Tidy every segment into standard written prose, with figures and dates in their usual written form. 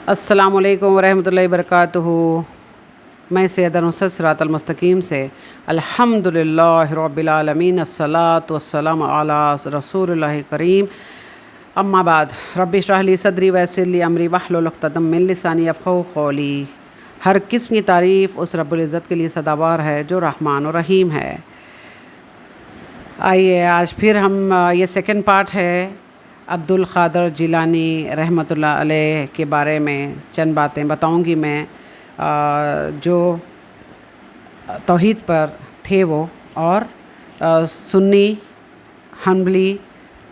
अस्सलामु अलैकुम वरहमतुल्लाहि वबरकातुहू। मैं सैयदा नुसरत सिरातल मुस्तकीम से अल्हम्दुलिल्लाहि रब्बिल आलमीन अस्सलातु वस्सलामु अला रसूलिल्लाहि करीम अम्मा बाद रब्बि इश्रह ली सदरी वयस्सिर ली अमरी वहलुल उक़दतम मिन लिसानी यफ़क़हू क़ौली। हर किस्म की तारीफ़ उस रब्बुल इज़्ज़त के लिए सदाबार है जो रहमान और रहीम है। आइए आज फिर हम ये सेकंड पार्ट है अब्दुल क़ादिर जिलानी रहमतुल्लाह अलैह के बारे में चंद बातें बताऊंगी मैं, जो तौहीद पर थे वो और सुन्नी हम्बली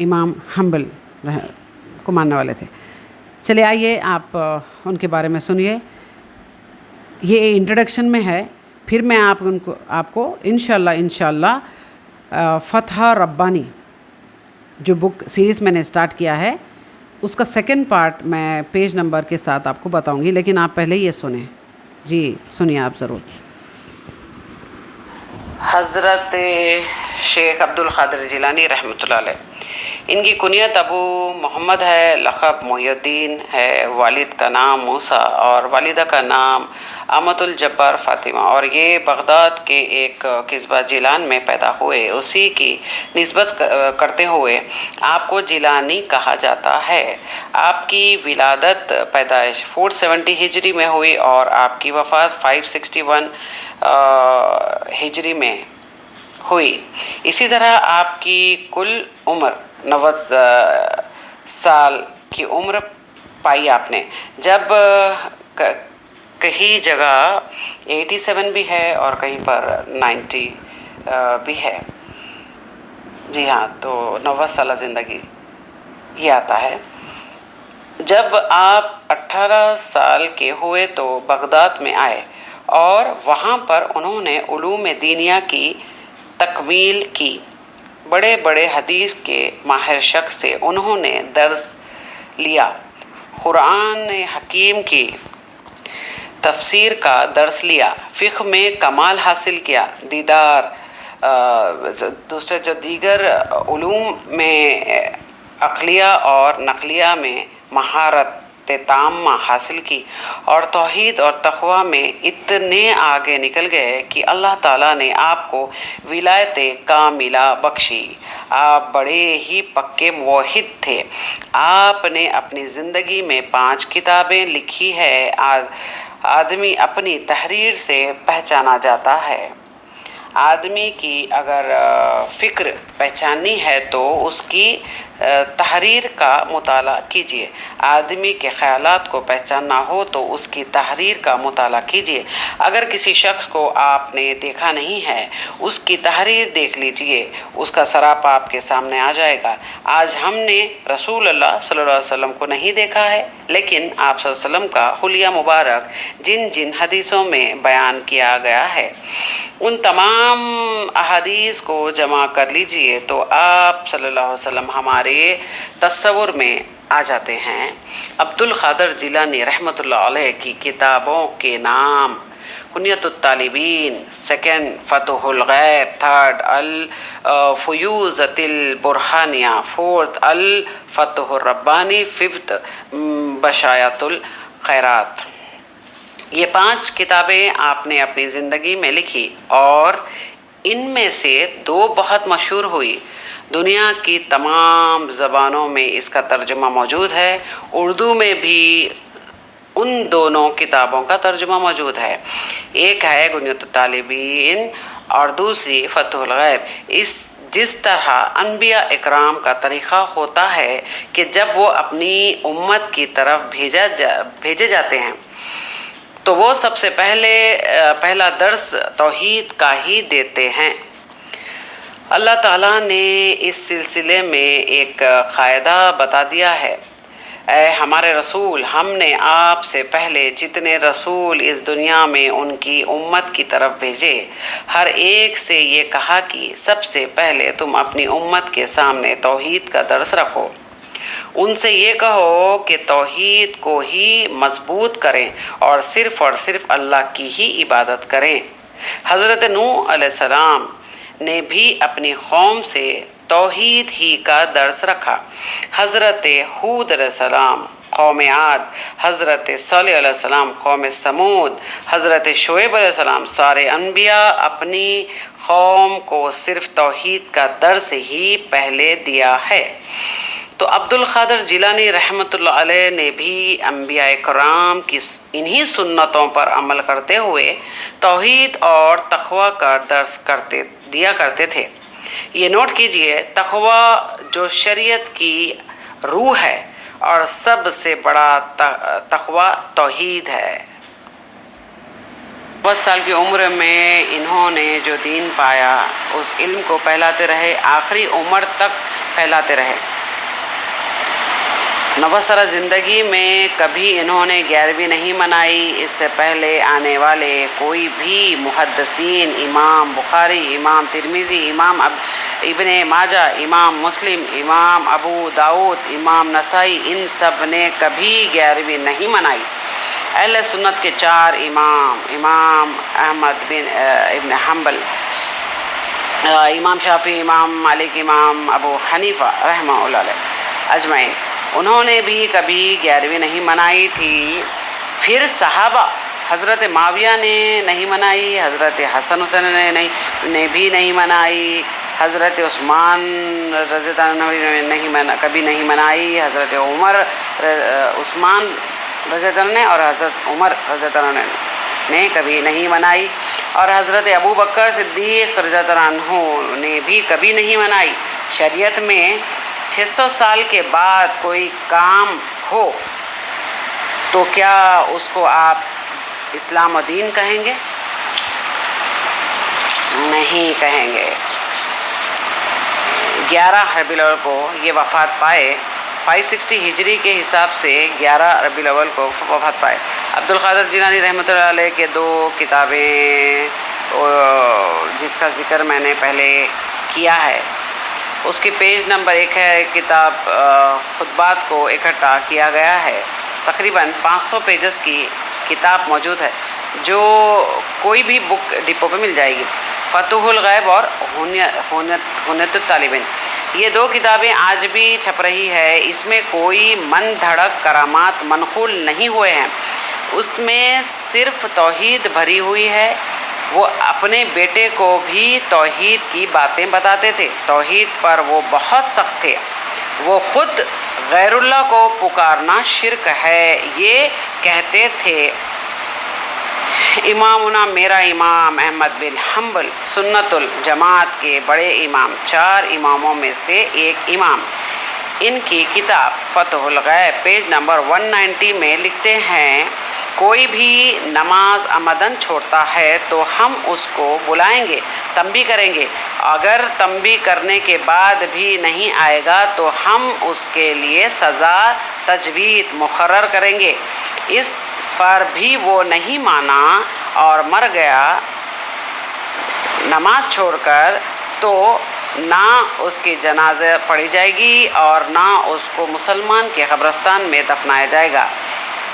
इमाम हम्बल को मानने वाले थे। चलिए आइए आप उनके बारे में सुनिए। ये इंट्रोडक्शन में है, फिर मैं आपको इंशाअल्लाह फ़तह रब्बानी जो बुक सीरीज़ मैंने स्टार्ट किया है उसका सेकंड पार्ट मैं पेज नंबर के साथ आपको बताऊंगी, लेकिन आप पहले ये सुने। जी सुनिए आप ज़रूर। हज़रत शेख अब्दुल क़ादिर जिलानी रहमतुल्लाह अलैह, इनकी कुनियत अबू मोहम्मद है, लक़ब मुहियुद्दीन है। वालिद का नाम मूसा और वालिदा का नाम अमतुल जब्बार फ़ातिमा, और ये बग़दाद के एक क़िस्बा जिलान में पैदा हुए। उसी की निस्बत करते हुए आपको जिलानी कहा जाता है। आपकी विलादत पैदाइश 470 हिजरी में हुई और आपकी वफ़ात 561 हिजरी में हुई। इसी तरह आपकी कुल उम्र 90 साल की उम्र पाई आपने, जब कहीं जगह 87 भी है और कहीं पर 90 भी है। जी हाँ, तो 90 साल ज़िंदगी ये आता है। जब आप 18 साल के हुए तो बग़दाद में आए और वहाँ पर उन्होंने उलूम दीनिया की तकमील की। बड़े बड़े हदीस के माहिर शख्स से उन्होंने दर्स लिया, कुरान हकीम की तफसीर का दर्स लिया, फ़िक़्ह में कमाल हासिल किया, दीदार दूसरे जो दीगर उलूम में अक़लिया और नक़लिया में महारत ताम्मा हासिल की और तौहीद और तक़वा में इतने आगे निकल गए कि अल्लाह ताला ने आपको विलायत कामिला बख्शी। आप बड़े ही पक्के मुवहिद थे। आपने अपनी ज़िंदगी में 5 किताबें लिखी है। आदमी अपनी तहरीर से पहचाना जाता है। आदमी की अगर फ़िक्र पहचाननी है तो उसकी तहरीर का मुताला कीजिए। आदमी के ख़यालात को पहचानना हो तो उसकी तहरीर का मुताला कीजिए। अगर किसी शख्स को आपने देखा नहीं है, उसकी तहरीर देख लीजिए, उसका सरापा आपके सामने आ जाएगा। आज हमने रसूल अल्लाह सल्लल्लाहु अलैहि वसल्लम को नहीं देखा है, लेकिन आप सल्लल्लाहु अलैहि वसल्लम का हुलिया मुबारक जिन जिन हदीसों में बयान किया गया है, उन तमाम अहादीस को जमा कर लीजिए तो आप सल्लल्लाहु अलैहि वसल्लम हमारे तस्वुर में आ जाते हैं। अब्दुल क़ादिर जिलानी रहमतुल्लाह अलैह की किताबों के नाम: कुनियतुत तालिबीन, सेकंड फ़तहुल गैब, थर्ड अल फ़ुयूज़तिल बुरहानिया, फोर्थ अल फ़तहुर रब्बानी, फिफ्थ बशायतुल खैरात। ये 5 किताबें आपने अपनी ज़िंदगी में लिखी और इनमें से 2 बहुत मशहूर हुई। दुनिया की तमाम ज़बानों में इसका तर्जुमा मौजूद है। उर्दू में भी उन दोनों किताबों का तर्जुमा मौजूद है। एक है कुनियतुत तालिबीन और दूसरी फ़तहुल गैब। जिस तरह अनबिया इकराम का तरीक़ा होता है कि जब वो अपनी उम्मत की तरफ भेजे जाते हैं तो वो सबसे पहला दर्स तौहीद का ही देते हैं। अल्लाह ताला ने इस सिलसिले में एक क़ायदा बता दिया है: ऐ हमारे रसूल, हमने आपसे पहले जितने रसूल इस दुनिया में उनकी उम्मत की तरफ भेजे, हर एक से ये कहा कि सबसे पहले तुम अपनी उम्मत के सामने तौहीद का दर्स रखो। उनसे ये कहो कि तौहीद को ही मजबूत करें और सिर्फ़ अल्लाह की ही इबादत करें। हज़रत नूह अलैहिस्सलाम ने भी अपनी कौम से तौहीद ही का दर्स रखा। हज़रत हूद अलैहिस्सलाम قوم عاد، حضرت صالح علیہ السلام قوم سمود، حضرت شعیب علیہ السلام، سارے انبیاء اپنی قوم کو صرف توحید کا درس ہی پہلے دیا ہے۔ تو عبد القادر جیلانی رحمۃ اللہ علیہ نے بھی انبیاء کرام کی انہی سنتوں پر عمل کرتے ہوئے توحید اور تقوی کا درس دیا کرتے تھے۔ یہ نوٹ کیجئے، تقوی جو شریعت کی روح ہے اور سب سے بڑا تقوی توحید ہے۔ 50 سال کی عمر میں انہوں نے جو دین پایا اس علم کو پھیلاتے رہے، آخری عمر تک پھیلاتے رہے۔ 90 سالہ زندگی میں کبھی انہوں نے 11ویں نہیں منائی۔ اس سے پہلے آنے والے کوئی بھی محدثین، امام بخاری، امام ترمذی، امام ابن ماجہ، امام مسلم، امام ابو داؤد، امام نسائی، ان سب نے کبھی 11ویں نہیں منائی۔ اہل سنت کے 4 امام احمد ابن حنبل، امام شافعی، امام مالک، امام ابو حنیفہ رحمہ اللہ علیہ اجمعین، انہوں نے بھی کبھی 11ویں نہیں منائی تھی۔ پھر صحابہ، حضرت معاویہ نے نہیں منائی، حضرت حسن حسین نے بھی نہیں منائی، حضرت عثمان رضی اللہ عنہ نے کبھی نہیں منائی، حضرت عثمان رضی اللہ عنہ اور حضرت عمر رضی اللہ عنہ نے کبھی نہیں منائی، اور حضرت ابو بکر صدیق رضی اللہ عنہ نے بھی کبھی نہیں منائی۔ شریعت میں 600 سال کے بعد کوئی کام ہو تو کیا اس کو آپ اسلام و دین کہیں گے؟ نہیں کہیں گے۔ 11 ربیع الاول کو یہ وفات پائے، 560 ہجری کے حساب سے 11 ربیع الاول کو وفات پائے۔ عبد القادر جیلانی رحمۃ اللہ علیہ کے 2 کتابیں جس کا ذکر میں نے پہلے کیا ہے، اس کی پیج نمبر 1 ہے۔ کتاب خطبات کو اکٹھا کیا گیا ہے، تقریباً 500 پیجز کی کتاب موجود ہے، جو کوئی بھی بک ڈپو پہ مل جائے گی۔ فتوح الغیب اور ہنیت الطالبین، یہ 2 کتابیں آج بھی چھپ رہی ہے۔ اس میں کوئی من دھڑک کرامات منقول نہیں ہوئے ہیں، اس میں صرف توحید بھری ہوئی ہے۔ وہ اپنے بیٹے کو بھی توحید کی باتیں بتاتے تھے، توحید پر وہ بہت سخت تھے۔ وہ خود غیر اللہ کو پکارنا شرک ہے یہ کہتے تھے۔ امامنا میرا امام احمد بن حنبل سنت الجماعت کے بڑے امام، 4 اماموں میں سے ایک امام، ان کی کتاب فتح الغیب پیج نمبر 190 میں لکھتے ہیں، کوئی بھی نماز عمدن چھوڑتا ہے تو ہم اس کو بلائیں گے، تنبیہ کریں گے، اگر تنبیہ کرنے کے بعد بھی نہیں آئے گا تو ہم اس کے لیے سزا تجوید مقرر کریں گے۔ اس پر بھی وہ نہیں مانا اور مر گیا نماز چھوڑ کر، تو نہ اس کی جنازہ پڑھی جائے گی اور نہ اس کو مسلمان کے قبرستان میں دفنایا جائے گا۔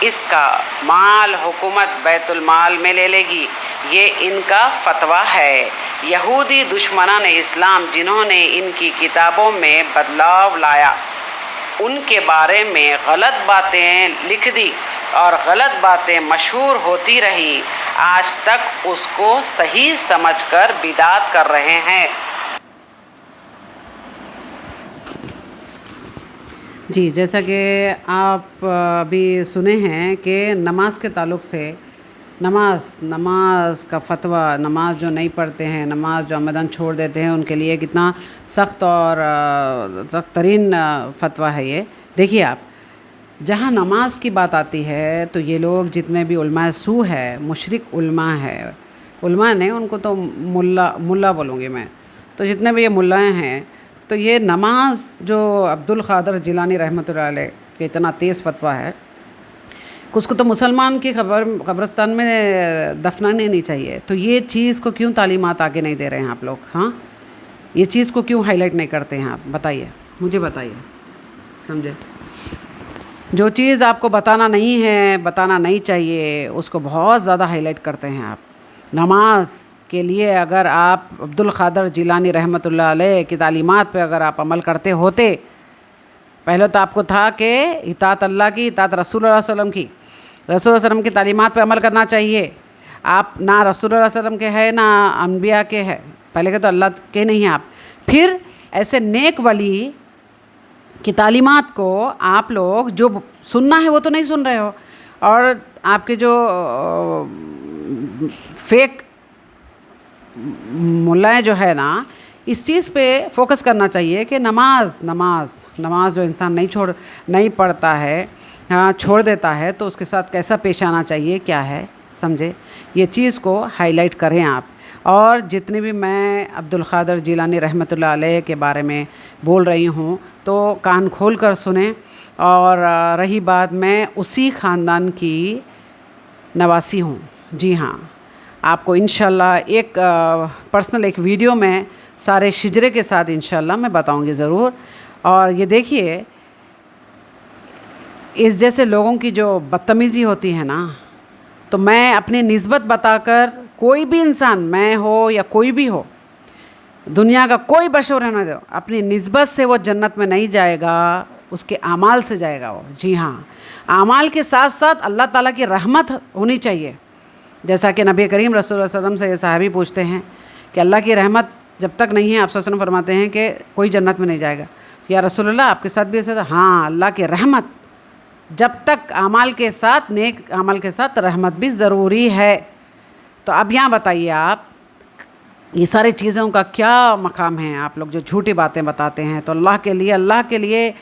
اس کا مال حکومت بیت المال میں لے لے گی، یہ ان کا فتویٰ ہے۔ یہودی دشمنان اسلام جنہوں نے ان کی کتابوں میں بدلاؤ لایا، ان کے بارے میں غلط باتیں لکھ دی اور غلط باتیں مشہور ہوتی رہی، آج تک اس کو صحیح سمجھ کر بدعت کر رہے ہیں۔ جی، جیسا کہ آپ ابھی سنے ہیں کہ نماز کے تعلق سے نماز کا فتویٰ، نماز جو نہیں پڑھتے ہیں، نماز جو عمدن چھوڑ دیتے ہیں، ان کے لیے کتنا سخت اور سخت ترین فتویٰ ہے یہ۔ دیکھیے آپ، جہاں نماز کی بات آتی ہے تو یہ لوگ جتنے بھی علماء سو ہے، مشرک علماء ہے، علماء نے ان کو تو ملا بولوں گی میں، تو جتنے بھی یہ ملائیں ہیں، تو یہ نماز جو عبد القادر جیلانی رحمۃ اللہ علیہ کہ اتنا تیز فتویٰ ہے، اس کو تو مسلمان کی قبرستان میں دفنانے نہیں چاہیے۔ تو یہ چیز کو کیوں تعلیمات آگے نہیں دے رہے ہیں آپ لوگ؟ ہاں، یہ چیز کو کیوں ہائی لائٹ نہیں کرتے ہیں آپ؟ بتائیے، مجھے بتائیے، سمجھے؟ جو چیز آپ کو بتانا نہیں ہے، بتانا نہیں چاہیے، اس کو بہت زیادہ ہائی لائٹ کرتے ہیں آپ۔ نماز کے لیے اگر آپ عبد القادر جیلانی رحمۃ اللہ علیہ کی تعلیمات پہ اگر آپ عمل کرتے ہوتے पहले तो आपको था कि इताअत अल्लाह की, इताअत रसूल सल्लल्लाहु अलैहि वसल्लम की, रसूल सल्लल्लाहु अलैहि वसल्लम की तालीमात पे अमल करना चाहिए। आप ना रसूल सल्लल्लाहु अलैहि वसल्लम के हैं ना अम्बिया के हैं, पहले के तो अल्लाह के नहीं हैं आप। फिर ऐसे नेक वली की तालीमात को आप लोग जो सुनना है वो तो नहीं सुन रहे हो, और आपके जो फेक मुल्लाएँ जो है ना, इस चीज़ पे फोकस करना चाहिए कि नमाज जो इंसान नहीं पढ़ता है, हाँ छोड़ देता है, तो उसके साथ कैसा पेश आना चाहिए, क्या है, समझे। ये चीज़ को हाईलाइट करें आप। और जितने भी मैं अब्दुल क़ादिर जिलानी रहमतुल्लाह अलैह के बारे में बोल रही हूँ तो कान खोल कर सुने। और रही बात, मैं उसी ख़ानदान की नवासी हूँ, जी हाँ। आपको इंशाल्लाह एक पर्सनल एक वीडियो में सारे शिजरे के साथ इंशाल्लाह मैं बताऊंगी ज़रूर। और ये देखिए, इस जैसे लोगों की जो बदतमीज़ी होती है ना, तो मैं अपनी निस्बत बताकर, कोई भी इंसान, मैं हो या कोई भी हो, दुनिया का कोई बशर रहने दो, अपनी निस्बत से वो जन्नत में नहीं जाएगा, उसके आमाल से जाएगा वो। जी हाँ, आमाल के साथ साथ अल्लाह ताला की रहमत होनी चाहिए। जैसा कि नबी करीम रसूलुल्लाह सल्लल्लाहु अलैहि वसल्लम से ये सहाबी पूछते हैं कि अल्लाह की रहमत जब तक नहीं है, आप सल्लल्लाहु अलैहि वसल्लम फरमाते हैं कि कोई जन्नत में नहीं जाएगा। या रसूलुल्लाह आपके साथ भी ऐसा था? हाँ, अल्लाह की रहमत जब तक आमाल के साथ, नेक अमल के साथ रहमत भी ज़रूरी है। तो अब यहाँ बताइए आप, ये सारी चीज़ों का क्या मकाम है? आप लोग जो झूठी बातें बताते हैं, तो अल्लाह के लिए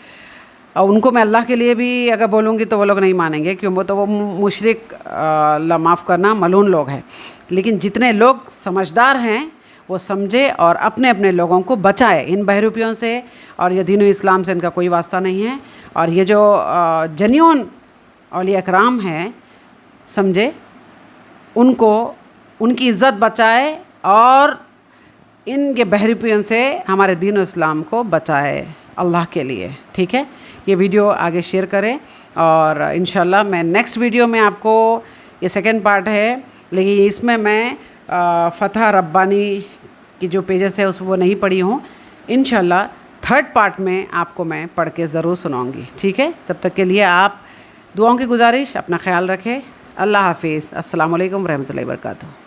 उनको मैं अल्लाह के लिए भी अगर बोलूँगी तो वो लोग नहीं मानेंगे, क्यों? वो तो वो मुशरिक, अल्लाह माफ़ करना, मलून लोग हैं। लेकिन जितने लोग समझदार हैं वो समझे और अपने अपने लोगों को बचाए इन बहरूपियों से, और ये दीन इस्लाम से इनका कोई वास्ता नहीं है। और ये जो जन्यून औलिया कराम हैं, समझे, उनको उनकी इज़्ज़त बचाए और इनके बहरूपियों से हमारे दीन इस्लाम को बचाए अल्लाह के लिए। ठीक है, ये वीडियो आगे शेयर करें, और इंशाल्लाह मैं नेक्स्ट वीडियो में आपको, ये सेकंड पार्ट है, लेकिन इसमें मैं फ़तह रब्बानी की जो पेजेस है उस वो नहीं पढ़ी हूँ। इंशाल्लाह थर्ड पार्ट में आपको मैं पढ़ के ज़रूर सुनाऊँगी। ठीक है, तब तक के लिए आप दुआओं की गुजारिश, अपना ख्याल रखें। अल्लाह हाफिज़। अस्सलामु अलैकुम रहमतुल्लाहि व बरकातुहू।